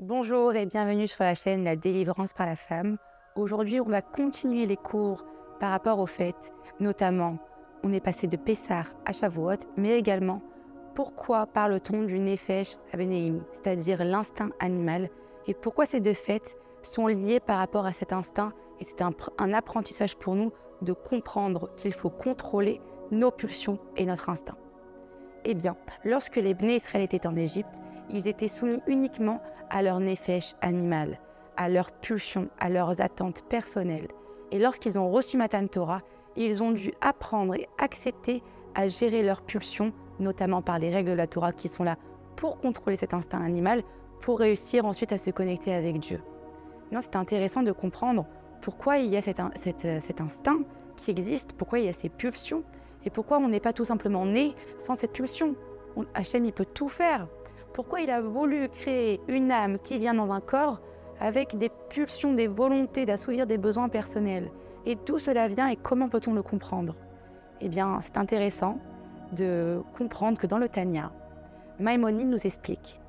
Bonjour et bienvenue sur la chaîne La Délivrance par la femme. Aujourd'hui, on va continuer les cours par rapport aux fêtes, notamment on est passé de Pessah à Shavuot, mais également pourquoi parle-t-on du Nefesh Habeneim, c'est-à-dire l'instinct animal, et pourquoi ces deux fêtes sont liées par rapport à cet instinct, et c'est un apprentissage pour nous de comprendre qu'il faut contrôler nos pulsions et notre instinct. Eh bien, lorsque les Bnei Israël étaient en Égypte, ils étaient soumis uniquement à leur nefesh animal, à leurs pulsions, à leurs attentes personnelles. Et lorsqu'ils ont reçu Matan Torah, ils ont dû apprendre et accepter à gérer leurs pulsions, notamment par les règles de la Torah qui sont là pour contrôler cet instinct animal, pour réussir ensuite à se connecter avec Dieu. C'est intéressant de comprendre pourquoi il y a cet instinct qui existe, pourquoi il y a ces pulsions, et pourquoi on n'est pas tout simplement né sans cette pulsion. Hachem, il peut tout faire. Pourquoi il a voulu créer une âme qui vient dans un corps avec des pulsions, des volontés d'assouvir des besoins personnels? Et d'où cela vient et comment peut-on le comprendre? Eh bien, c'est intéressant de comprendre que dans le Tanya, Maïmonide nous explique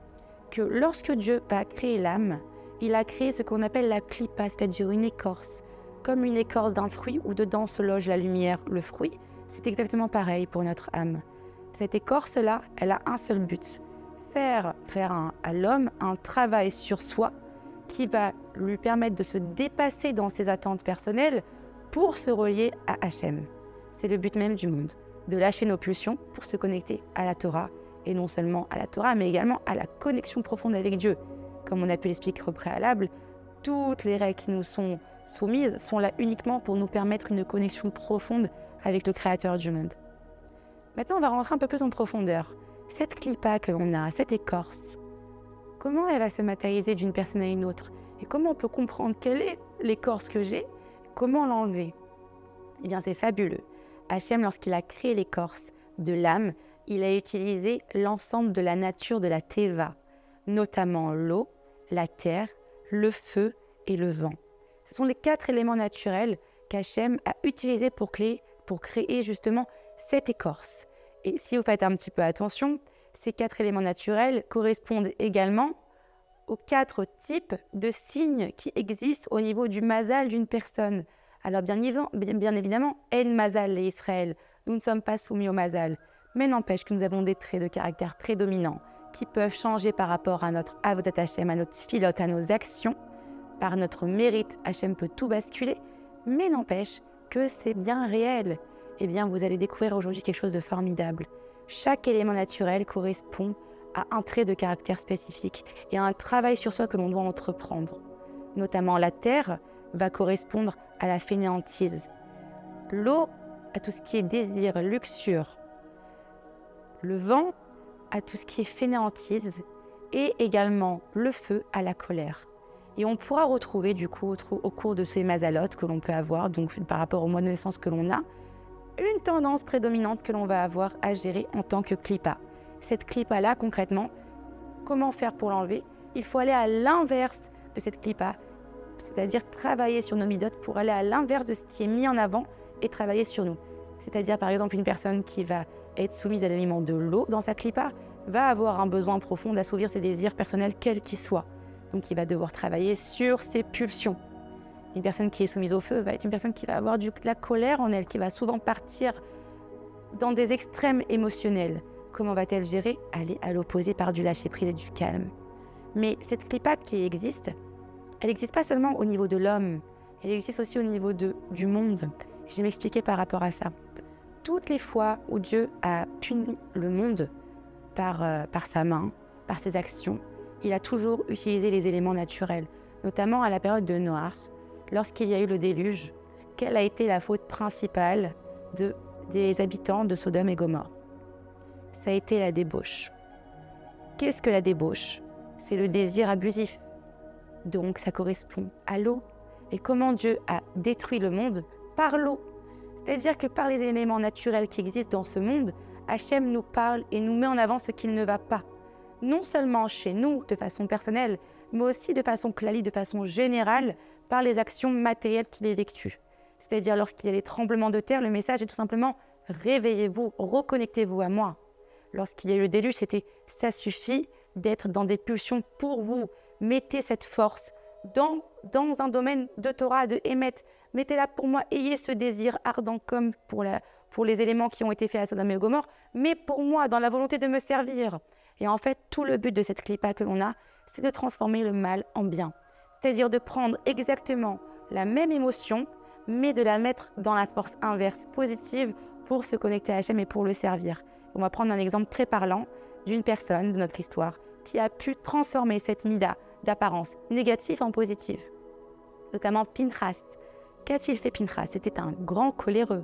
que lorsque Dieu va créer l'âme, il a créé ce qu'on appelle la klipa, c'est-à-dire une écorce, comme une écorce d'un fruit où dedans se loge la lumière, le fruit. C'est exactement pareil pour notre âme. Cette écorce-là, elle a un seul but, faire à l'homme un travail sur soi qui va lui permettre de se dépasser dans ses attentes personnelles pour se relier à Hachem. C'est le but même du monde, de lâcher nos pulsions pour se connecter à la Torah, et non seulement à la Torah, mais également à la connexion profonde avec Dieu. Comme on a pu l'expliquer au préalable, toutes les règles qui nous sont soumises sont là uniquement pour nous permettre une connexion profonde avec le Créateur du monde. Maintenant, on va rentrer un peu plus en profondeur. Cette clipa que l'on a, cette écorce, comment elle va se matérialiser d'une personne à une autre? Et comment on peut comprendre quelle est l'écorce que j'ai? Comment l'enlever? Eh bien, c'est fabuleux. Hachem, lorsqu'il a créé l'écorce de l'âme, il a utilisé l'ensemble de la nature de la teva, notamment l'eau, la terre, le feu et le vent. Ce sont les 4 éléments naturels qu'Hachem a utilisés pour créer justement cette écorce. Et si vous faites un petit peu attention, ces 4 éléments naturels correspondent également aux 4 types de signes qui existent au niveau du mazal d'une personne. Alors bien évidemment, En Mazal et Israël, nous ne sommes pas soumis au mazal, mais n'empêche que nous avons des traits de caractère prédominants qui peuvent changer par rapport à notre avodat Hachem, à notre filote, à nos actions. Par notre mérite, Hachem peut tout basculer, mais n'empêche que c'est bien réel. Eh bien, vous allez découvrir aujourd'hui quelque chose de formidable. Chaque élément naturel correspond à un trait de caractère spécifique et à un travail sur soi que l'on doit entreprendre. Notamment, la terre va correspondre à la fainéantise. L'eau, à tout ce qui est désir, luxure. Le vent, à tout ce qui est fainéantise. Et également le feu, à la colère. Et on pourra retrouver du coup au cours de ces mazalotes que l'on peut avoir, donc par rapport au mois de naissance que l'on a, une tendance prédominante que l'on va avoir à gérer en tant que clipa. Cette clipa-là, concrètement, comment faire pour l'enlever? Il faut aller à l'inverse de cette clipa, c'est-à-dire travailler sur nos midotes pour aller à l'inverse de ce qui est mis en avant et travailler sur nous. C'est-à-dire par exemple une personne qui va être soumise à l'élément de l'eau dans sa clipa va avoir un besoin profond d'assouvir ses désirs personnels quels qu'ils soient. Donc il va devoir travailler sur ses pulsions. Une personne qui est soumise au feu va être une personne qui va avoir de la colère en elle, qui va souvent partir dans des extrêmes émotionnels. Comment va-t-elle gérer? Aller à l'opposé par du lâcher-prise et du calme. Mais cette clipa qui existe, elle n'existe pas seulement au niveau de l'homme, elle existe aussi au niveau du monde. Je vais m'expliquer par rapport à ça. Toutes les fois où Dieu a puni le monde par sa main, par ses actions, il a toujours utilisé les éléments naturels, notamment à la période de Noach, lorsqu'il y a eu le déluge. Quelle a été la faute principale des habitants de Sodome et Gomorrhe? Ça a été la débauche. Qu'est-ce que la débauche? C'est le désir abusif. Donc ça correspond à l'eau. Et comment Dieu a détruit le monde? Par l'eau. C'est-à-dire que par les éléments naturels qui existent dans ce monde, Hachem nous parle et nous met en avant ce qu'il ne va pas. Non seulement chez nous, de façon personnelle, mais aussi de façon clalie, de façon générale, par les actions matérielles qu'il effectue. C'est-à-dire lorsqu'il y a des tremblements de terre, le message est tout simplement « réveillez-vous, reconnectez-vous à moi ». Lorsqu'il y a eu le déluge, c'était « ça suffit d'être dans des pulsions pour vous. Mettez cette force dans un domaine de Torah, de Emet. Mettez-la pour moi, ayez ce désir ardent comme pour les éléments qui ont été faits à Sodome et Gomorrhe, mais pour moi, dans la volonté de me servir. Et en fait, tout le but de cette clipa que l'on a, c'est de transformer le mal en bien. C'est-à-dire de prendre exactement la même émotion, mais de la mettre dans la force inverse, positive, pour se connecter à Hachem et pour le servir. On va prendre un exemple très parlant d'une personne de notre histoire qui a pu transformer cette mida d'apparence négative en positive, notamment Pinchas. Qu'a-t-il fait Pinchas? C'était un grand coléreux.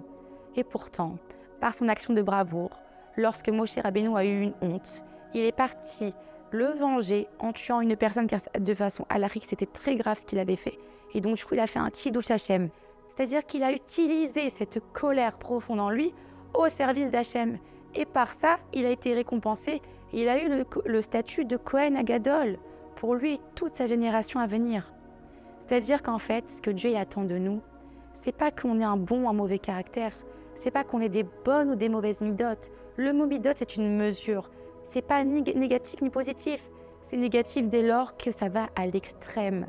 Et pourtant, par son action de bravoure, lorsque Moshe Rabbeinu a eu une honte, il est parti le venger en tuant une personne car de façon halachique, c'était très grave ce qu'il avait fait. Et donc, du coup, il a fait un kiddush Hashem. C'est-à-dire qu'il a utilisé cette colère profonde en lui au service d'Hachem. Et par ça, il a été récompensé. Et il a eu le statut de Kohen Agadol pour lui et toute sa génération à venir. C'est-à-dire qu'en fait, ce que Dieu attend de nous, c'est pas qu'on ait un bon ou un mauvais caractère. C'est pas qu'on ait des bonnes ou des mauvaises midotes. Le mot midot, c'est une mesure. C'est pas ni négatif ni positif. C'est négatif dès lors que ça va à l'extrême.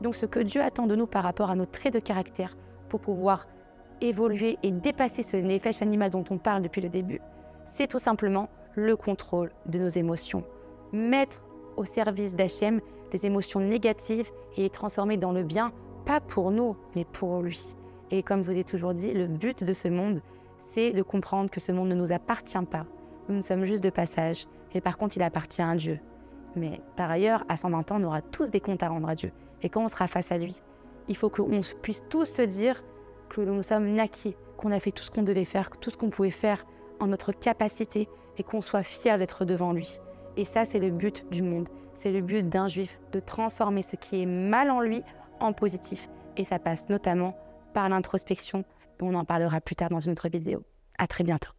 Donc ce que Dieu attend de nous par rapport à nos traits de caractère pour pouvoir évoluer et dépasser ce nefesh animal dont on parle depuis le début, c'est tout simplement le contrôle de nos émotions. Mettre au service d'Hachem les émotions négatives et les transformer dans le bien, pas pour nous, mais pour lui. Et comme je vous ai toujours dit, le but de ce monde, c'est de comprendre que ce monde ne nous appartient pas. Nous sommes juste de passage, et par contre, il appartient à Dieu. Mais par ailleurs, à 120 ans, on aura tous des comptes à rendre à Dieu. Et quand on sera face à lui, il faut qu'on puisse tous se dire que nous sommes naquis, qu'on a fait tout ce qu'on devait faire, tout ce qu'on pouvait faire en notre capacité, et qu'on soit fiers d'être devant lui. Et ça, c'est le but du monde. C'est le but d'un juif, de transformer ce qui est mal en lui en positif. Et ça passe notamment par l'introspection. On en parlera plus tard dans une autre vidéo. À très bientôt.